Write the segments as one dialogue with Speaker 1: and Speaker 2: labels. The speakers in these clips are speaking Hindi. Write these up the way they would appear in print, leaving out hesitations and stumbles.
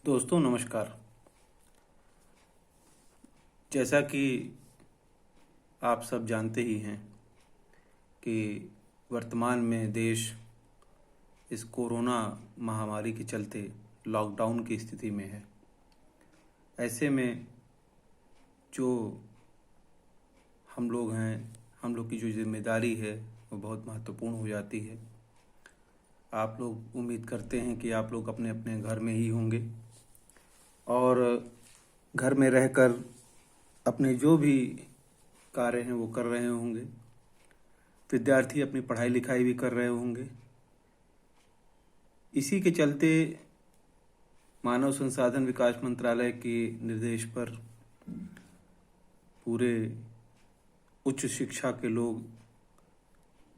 Speaker 1: दोस्तों नमस्कार। जैसा कि आप सब जानते ही हैं कि वर्तमान में देश इस कोरोना महामारी के चलते लॉकडाउन की स्थिति में है। ऐसे में जो हम लोग हैं, हम लोग की जो जिम्मेदारी है वो बहुत महत्वपूर्ण हो जाती है। आप लोग उम्मीद करते हैं कि आप लोग अपने अपने घर में ही होंगे और घर में रहकर अपने जो भी कार्य हैं वो कर रहे होंगे। विद्यार्थी अपनी पढ़ाई लिखाई भी कर रहे होंगे। इसी के चलते मानव संसाधन विकास मंत्रालय के निर्देश पर पूरे उच्च शिक्षा के लोग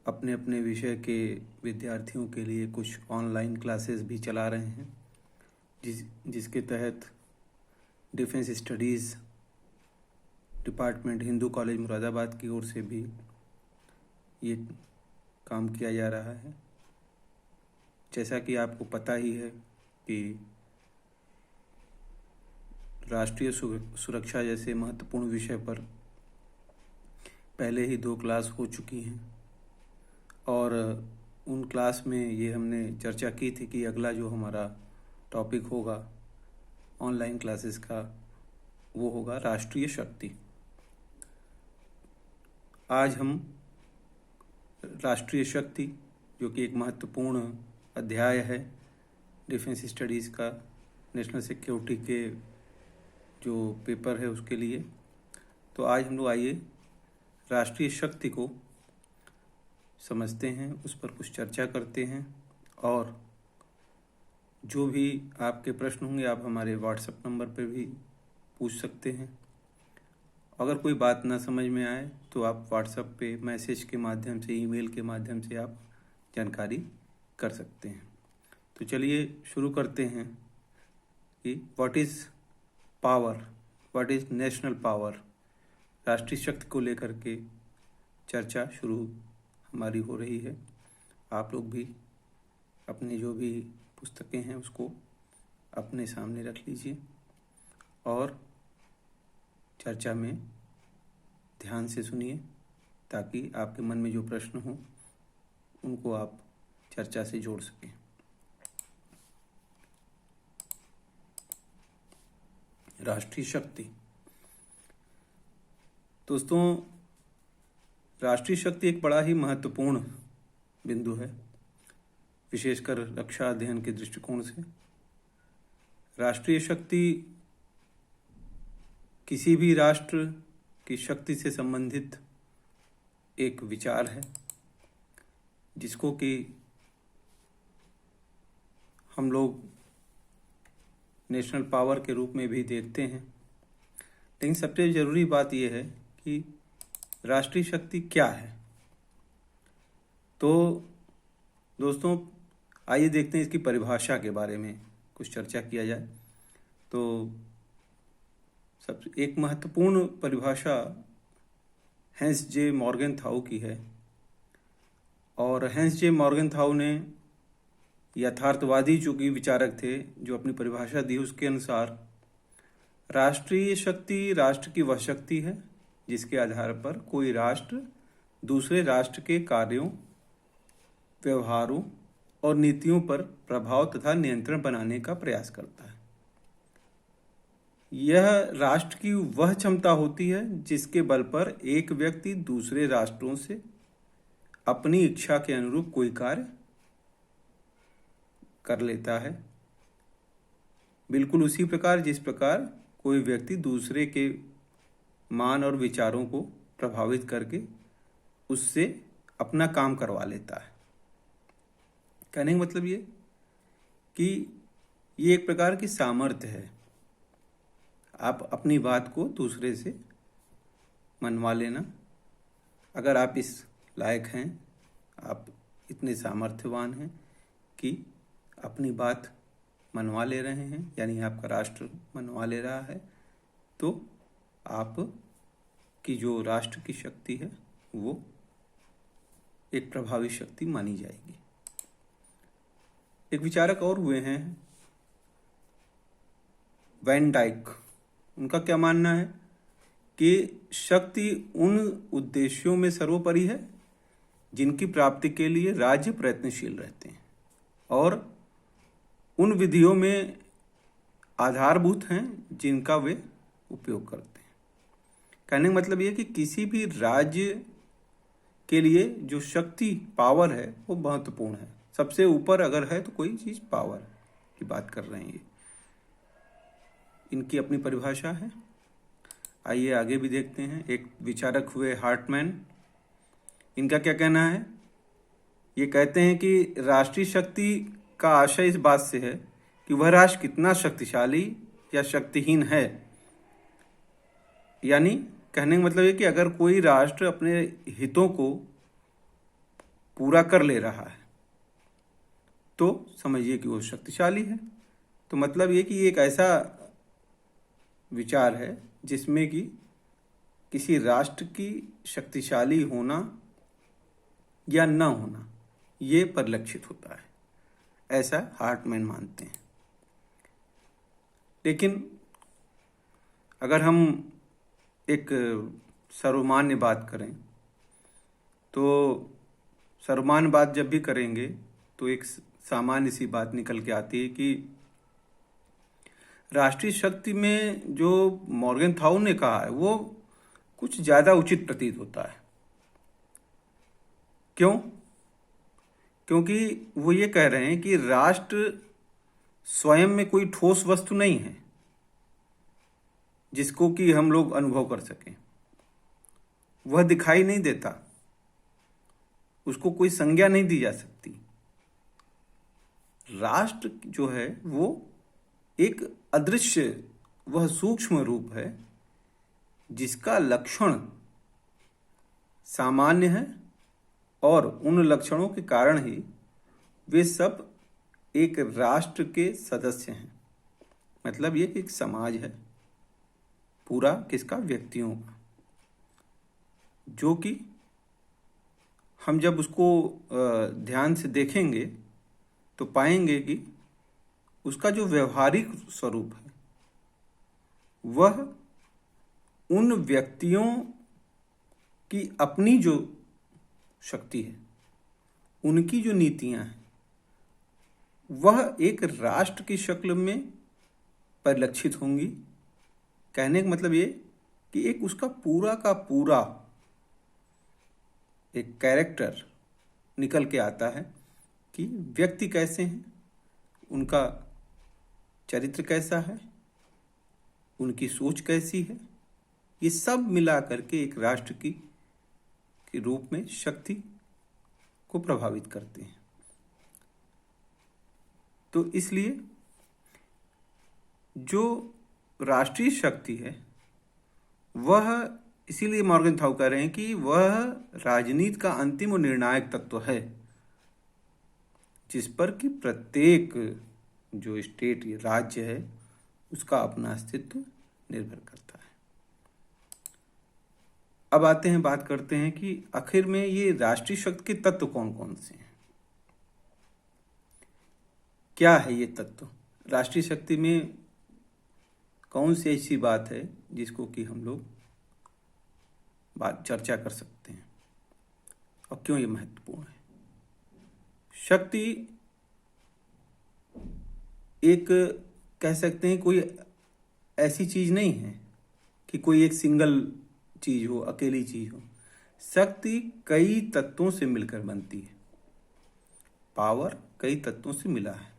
Speaker 1: अपने अपने विषय के विद्यार्थियों के लिए कुछ ऑनलाइन क्लासेस भी चला रहे हैं, जिसके तहत defence studies department Hindu college Moradabad की ओर से भी ये काम किया जा रहा है। जैसा कि आपको पता ही है कि राष्ट्रीय सुरक्षा जैसे महत्वपूर्ण विषय पर पहले ही 2 क्लास हो चुकी हैं और उन क्लास में ये हमने चर्चा की थी कि अगला जो हमारा टॉपिक होगा ऑनलाइन क्लासेस का वो होगा राष्ट्रीय शक्ति। आज हम राष्ट्रीय शक्ति, जो कि एक महत्वपूर्ण अध्याय है डिफेंस स्टडीज़ का, नेशनल सिक्योरिटी के जो पेपर है उसके लिए, तो आज हम लोग आइए राष्ट्रीय शक्ति को समझते हैं, उस पर कुछ चर्चा करते हैं और जो भी आपके प्रश्न होंगे आप हमारे व्हाट्सएप नंबर पर भी पूछ सकते हैं। अगर कोई बात ना समझ में आए तो आप व्हाट्सएप पे मैसेज के माध्यम से, ईमेल के माध्यम से आप जानकारी कर सकते हैं। तो चलिए शुरू करते हैं कि what is power, what is national power. राष्ट्रीय शक्ति को लेकर के चर्चा शुरू हमारी हो रही है। आप लोग भी अपनी जो भी पुस्तकें हैं उसको अपने सामने रख लीजिए और चर्चा में ध्यान से सुनिए, ताकि आपके मन में जो प्रश्न हो उनको आप चर्चा से जोड़ सकें। राष्ट्रीय शक्ति। दोस्तों, राष्ट्रीय शक्ति एक बड़ा ही महत्वपूर्ण बिंदु है, विशेषकर रक्षा अध्ययन के दृष्टिकोण से। राष्ट्रीय शक्ति किसी भी राष्ट्र की शक्ति से संबंधित एक विचार है, जिसको कि हम लोग नेशनल पावर के रूप में भी देखते हैं। लेकिन सबसे ज़रूरी बात यह है कि राष्ट्रीय शक्ति क्या है। तो दोस्तों, आइए देखते हैं इसकी परिभाषा के बारे में कुछ चर्चा किया जाए। तो सबसे एक महत्वपूर्ण परिभाषा हैंस जे मॉर्गनथाउ की है और हैंस जे मॉर्गनथाउ ने यथार्थवादी चूंकि विचारक थे, जो अपनी परिभाषा दी उसके अनुसार राष्ट्रीय शक्ति राष्ट्र की वह शक्ति है जिसके आधार पर कोई राष्ट्र दूसरे राष्ट्र के कार्यों, व्यवहारों और नीतियों पर प्रभाव तथा नियंत्रण बनाने का प्रयास करता है। यह राष्ट्र की वह क्षमता होती है जिसके बल पर एक व्यक्ति दूसरे राष्ट्रों से अपनी इच्छा के अनुरूप कोई कार्य कर लेता है, बिल्कुल उसी प्रकार जिस प्रकार कोई व्यक्ति दूसरे के मान और विचारों को प्रभावित करके उससे अपना काम करवा लेता है। कहने का मतलब ये कि ये एक प्रकार की सामर्थ्य है, आप अपनी बात को दूसरे से मनवा लेना। अगर आप इस लायक हैं, आप इतने सामर्थ्यवान हैं कि अपनी बात मनवा ले रहे हैं, यानी आपका राष्ट्र मनवा ले रहा है, तो आप की जो राष्ट्र की शक्ति है वो एक प्रभावी शक्ति मानी जाएगी। एक विचारक और हुए हैं वैन डाइक, उनका क्या मानना है कि शक्ति उन उद्देश्यों में सर्वोपरि है जिनकी प्राप्ति के लिए राज्य प्रयत्नशील रहते हैं और उन विधियों में आधारभूत हैं जिनका वे उपयोग करते हैं। कहने का मतलब ये कि किसी भी राज्य के लिए जो शक्ति पावर है वो महत्वपूर्ण है। सबसे ऊपर अगर है तो कोई चीज पावर की बात कर रहे हैं, ये इनकी अपनी परिभाषा है। आइए आगे भी देखते हैं। एक विचारक हुए हार्टमैन, इनका क्या कहना है? ये कहते हैं कि राष्ट्रीय शक्ति का आशय इस बात से है कि वह राष्ट्र कितना शक्तिशाली या शक्तिहीन है। यानी कहने का मतलब ये कि अगर कोई राष्ट्र अपने हितों को पूरा कर ले रहा है तो समझिए कि वो शक्तिशाली है। तो मतलब ये कि ये एक ऐसा विचार है जिसमें कि किसी राष्ट्र की शक्तिशाली होना या न होना ये परिलक्षित होता है, ऐसा हार्टमैन मानते हैं। लेकिन अगर हम एक सर्वमान्य बात करें तो सर्वमान्य बात जब भी करेंगे तो एक सामान्य सी बात निकल के आती है कि राष्ट्रीय शक्ति में जो मॉर्गनथाउ ने कहा है वो कुछ ज्यादा उचित प्रतीत होता है। क्यों? क्योंकि वो ये कह रहे हैं कि राष्ट्र स्वयं में कोई ठोस वस्तु नहीं है जिसको कि हम लोग अनुभव कर सकें। वह दिखाई नहीं देता, उसको कोई संज्ञा नहीं दी जा सकती। राष्ट्र जो है वो एक अदृश्य, वह सूक्ष्म रूप है जिसका लक्षण सामान्य है और उन लक्षणों के कारण ही वे सब एक राष्ट्र के सदस्य हैं। मतलब ये कि एक समाज है पूरा किसका? व्यक्तियों का, जो कि हम जब उसको ध्यान से देखेंगे तो पाएंगे कि उसका जो व्यवहारिक स्वरूप है वह उन व्यक्तियों की अपनी जो शक्ति है, उनकी जो नीतियां हैं, वह एक राष्ट्र की शक्ल में परिलक्षित होंगी। कहने का मतलब ये कि एक उसका पूरा का पूरा एक कैरेक्टर निकल के आता है कि व्यक्ति कैसे हैं, उनका चरित्र कैसा है, उनकी सोच कैसी है, ये सब मिला करके एक राष्ट्र की के रूप में शक्ति को प्रभावित करते हैं। तो इसलिए जो राष्ट्रीय शक्ति है वह, इसीलिए मॉर्गनथाउ कह रहे हैं कि वह राजनीति का अंतिम और निर्णायक तत्व है जिस पर कि प्रत्येक जो स्टेट, ये राज्य है, उसका अपना अस्तित्व निर्भर करता है। अब आते हैं, बात करते हैं कि आखिर में ये राष्ट्रीय शक्ति के तत्व कौन कौन से हैं। क्या है ये तत्व? राष्ट्रीय शक्ति में कौन सी ऐसी बात है जिसको कि हम लोग चर्चा कर सकते हैं और क्यों ये महत्वपूर्ण है? शक्ति एक, कह सकते हैं, कोई ऐसी चीज नहीं है कि कोई एक सिंगल चीज हो, अकेली चीज हो। शक्ति कई तत्वों से मिलकर बनती है। पावर कई तत्वों से मिला है।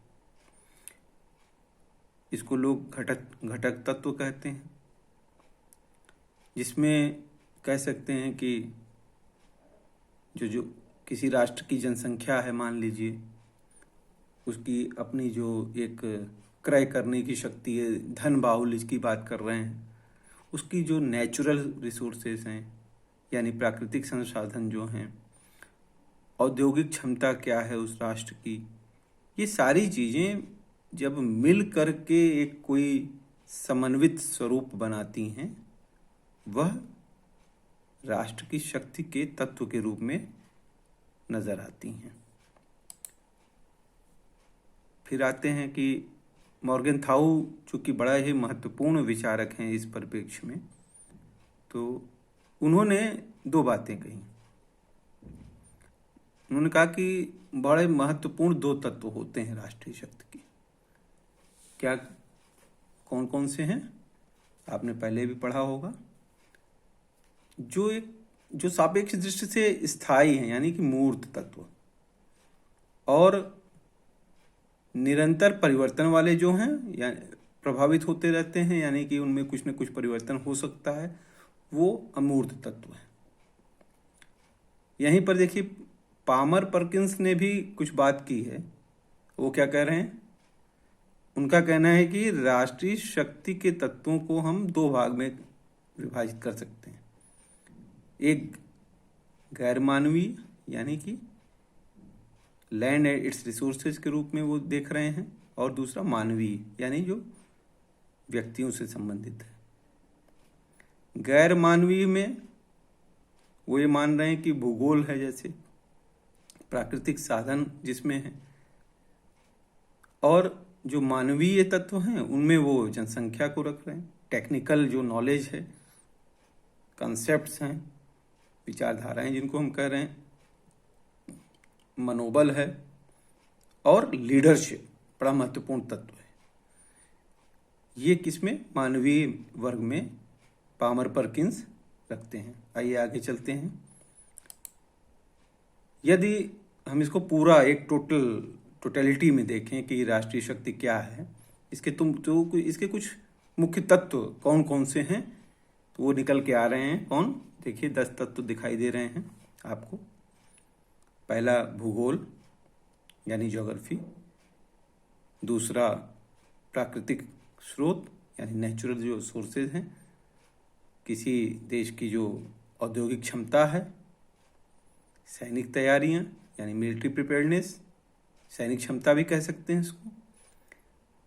Speaker 1: इसको लोग घटक तत्व कहते हैं, जिसमें कह सकते हैं कि जो किसी राष्ट्र की जनसंख्या है, मान लीजिए, उसकी अपनी जो एक क्रय करने की शक्ति है, धन बाहुल्य की बात कर रहे हैं, उसकी जो नेचुरल रिसोर्सेस हैं यानी प्राकृतिक संसाधन जो हैं, औद्योगिक क्षमता क्या है उस राष्ट्र की, ये सारी चीज़ें जब मिल करके एक कोई समन्वित स्वरूप बनाती हैं, वह राष्ट्र की शक्ति के तत्व के रूप में नजर आती हैं। फिर आते हैं कि मॉर्गेनथाउ चूँकि बड़ा ही महत्वपूर्ण विचारक हैं इस परिप्रेक्ष्य में, तो उन्होंने दो बातें कही। उन्होंने कहा कि बड़े महत्वपूर्ण दो तत्व होते हैं राष्ट्रीय शक्ति के। क्या, कौन कौन से हैं? आपने पहले भी पढ़ा होगा। जो सापेक्ष दृष्टि से स्थायी हैं, यानी कि मूर्त तत्व, और निरंतर परिवर्तन वाले जो हैं, या प्रभावित होते रहते हैं, यानी कि उनमें कुछ न कुछ परिवर्तन हो सकता है, वो अमूर्त तत्व है। यहीं पर देखिए, पामर पर्किंस ने भी कुछ बात की है। वो क्या कह रहे हैं? उनका कहना है कि राष्ट्रीय शक्ति के तत्वों को हम दो भाग में विभाजित कर सकते हैं। एक गैर मानवीय, यानी कि लैंड एंड इट्स रिसोर्सेज के रूप में वो देख रहे हैं, और दूसरा मानवीय, यानी जो व्यक्तियों से संबंधित है। गैर मानवीय में वो ये मान रहे हैं कि भूगोल है, जैसे प्राकृतिक साधन जिसमें है, और जो मानवीय तत्व हैं उनमें वो जनसंख्या को रख रहे हैं। टेक्निकल जो नॉलेज है, कंसेप्ट्स हैं, विचारधाराएं जिनको हम कह रहे हैं, मनोबल है, और लीडरशिप बड़ा महत्वपूर्ण तत्व है। ये किसमें? मानवीय वर्ग में पामर पर्किंस रखते हैं। आइए आगे चलते हैं। यदि हम इसको पूरा एक टोटलिटी में देखें कि राष्ट्रीय शक्ति क्या है, इसके कुछ मुख्य तत्व कौन कौन से हैं, तो वो निकल के आ रहे हैं। कौन? देखिए 10 तत्व दिखाई दे रहे हैं आपको। पहला भूगोल, यानी ज्योग्राफी। दूसरा प्राकृतिक स्रोत, यानी नेचुरल जो सोर्सेज हैं, किसी देश की जो औद्योगिक क्षमता है। सैनिक तैयारियां, यानी मिलिट्री प्रिपेयर्डनेस, सैनिक क्षमता भी कह सकते हैं इसको।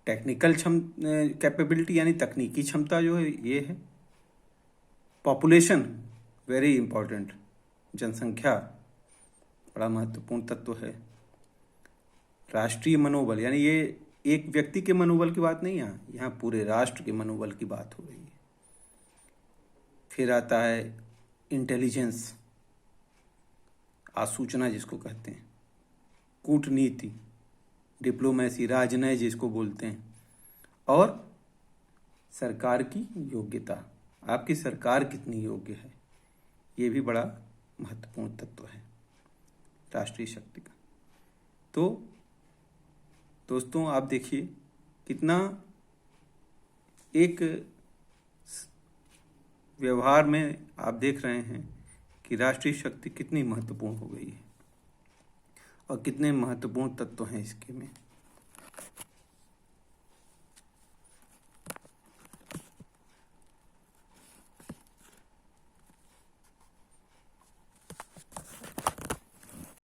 Speaker 1: टेक्निकल कैपेबिलिटी, यानी तकनीकी क्षमता जो है, ये है। पॉपुलेशन, वेरी इंपॉर्टेंट, जनसंख्या बड़ा महत्वपूर्ण तत्व है। राष्ट्रीय मनोबल, यानी ये एक व्यक्ति के मनोबल की बात नहीं, यहाँ पूरे राष्ट्र के मनोबल की बात हो रही है। फिर आता है इंटेलिजेंस, आसूचना जिसको कहते हैं। कूटनीति, डिप्लोमेसी, राजनय जिसको बोलते हैं। और सरकार की योग्यता, आपकी सरकार कितनी योग्य है, ये भी बड़ा महत्वपूर्ण तत्व है राष्ट्रीय शक्ति का। तो दोस्तों, आप देखिए कितना एक व्यवहार में आप देख रहे हैं कि राष्ट्रीय शक्ति कितनी महत्वपूर्ण हो गई है, और कितने महत्वपूर्ण तत्व हैं इसके में।